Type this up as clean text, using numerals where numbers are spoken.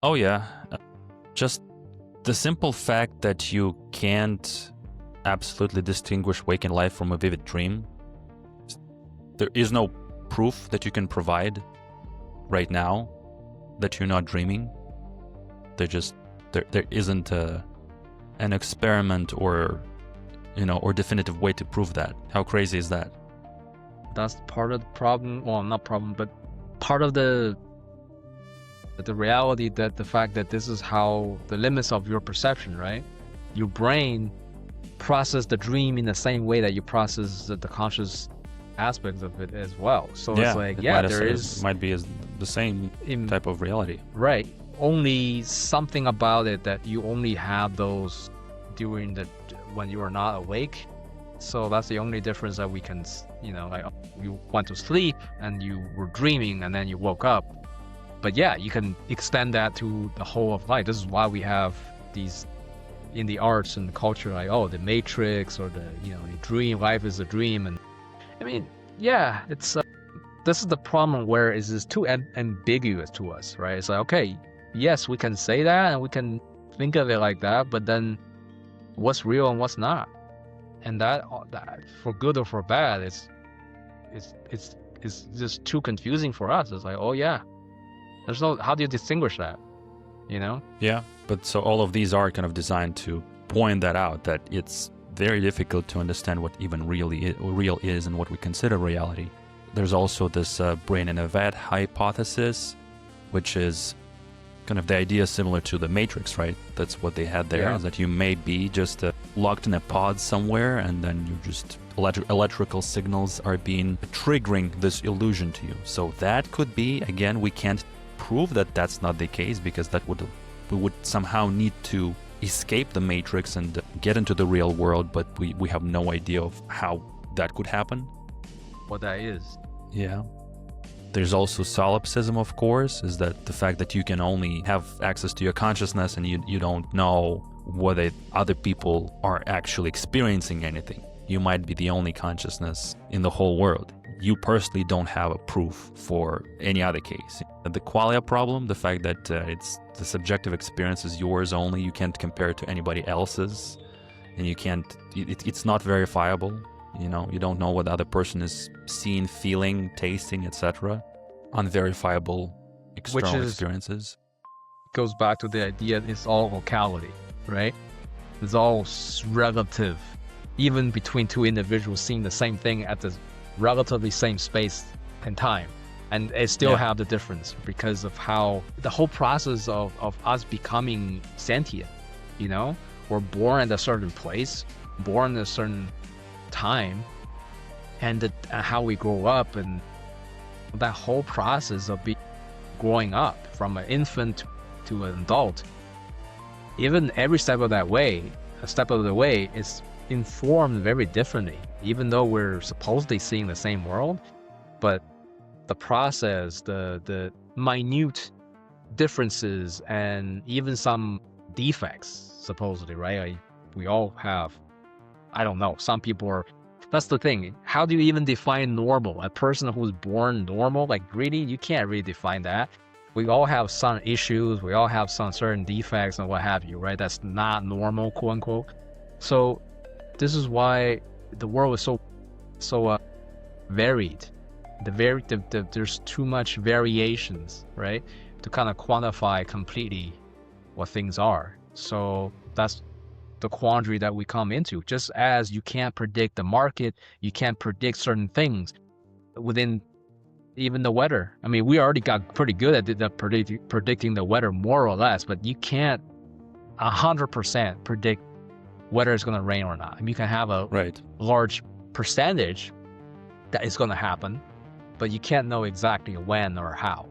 Oh yeah, just the simple fact that you can't absolutely distinguish waking life from a vivid dream. There is no proof that you can provide right now that you're not dreaming. There isn't an experiment or definitive way to prove that. How crazy is that? That's part of the problem. Well, not problem, but part of the reality, that the fact that this is how the limits of your perception, right? Your brain process the dream in the same way that you process the conscious aspects of it as well. So it's like, it might be the same type of reality. Right. Only something about it that you only have those during when you are not awake. So that's the only difference that we can, like you went to sleep and you were dreaming and then you woke up. But yeah, you can extend that to the whole of life. This is why we have these in the arts and the culture, like, oh, the Matrix, or the dream, life is a dream. And I mean, yeah, it's this is the problem where it's just too ambiguous to us, right? It's like, okay, yes, we can say that and we can think of it like that, but then what's real and what's not? And that for good or for bad, it's just too confusing for us. It's like, oh yeah, how do you distinguish that? Yeah, but so all of these are kind of designed to point that out, that it's very difficult to understand what even real is and what we consider reality. There's also this brain in a vat hypothesis, which is kind of the idea similar to the Matrix, right? That's what they had there, is that you may be just locked in a pod somewhere, and then you just electrical signals are triggering this illusion to you. So that could be, again, we can't prove that that's not the case, because we would somehow need to escape the Matrix and get into the real world, but we have no idea of how that could happen. What that is. Yeah. There's also solipsism, of course, is that the fact that you can only have access to your consciousness and you don't know whether other people are actually experiencing anything. You might be the only consciousness in the whole world. You personally don't have a proof for any other case. The qualia problem, the fact that it's the subjective experience is yours only, you can't compare it to anybody else's, and it's not verifiable. You don't know what the other person is seeing, feeling, tasting, etc. Unverifiable external experiences. Goes back to the idea it's all locality, right? It's all relative. Even between two individuals seeing the same thing at the relatively same space and time, and it still have the difference because of how the whole process of us becoming sentient. We're born at a certain place, born at a certain time, and how we grow up, and that whole process of growing up from an infant to an adult, even every step of the way is informed very differently, even though we're supposedly seeing the same world. But the process, the minute differences, and even some defects, supposedly, right? We all have, I don't know, some people are, that's the thing. How do you even define normal? A person who's born normal, like, really, you can't really define that. We all have some issues, we all have some certain defects and what have you, right? That's not normal, quote unquote. So this is why the world is so varied. There's too much variations, right, to kind of quantify completely what things are. So that's the quandary that we come into. Just as you can't predict the market, you can't predict certain things within even the weather. I mean, we already got pretty good at predicting the weather, more or less, but you can't 100% predict whether it's going to rain or not. I mean, you can have a large percentage that it's going to happen, but you can't know exactly when or how.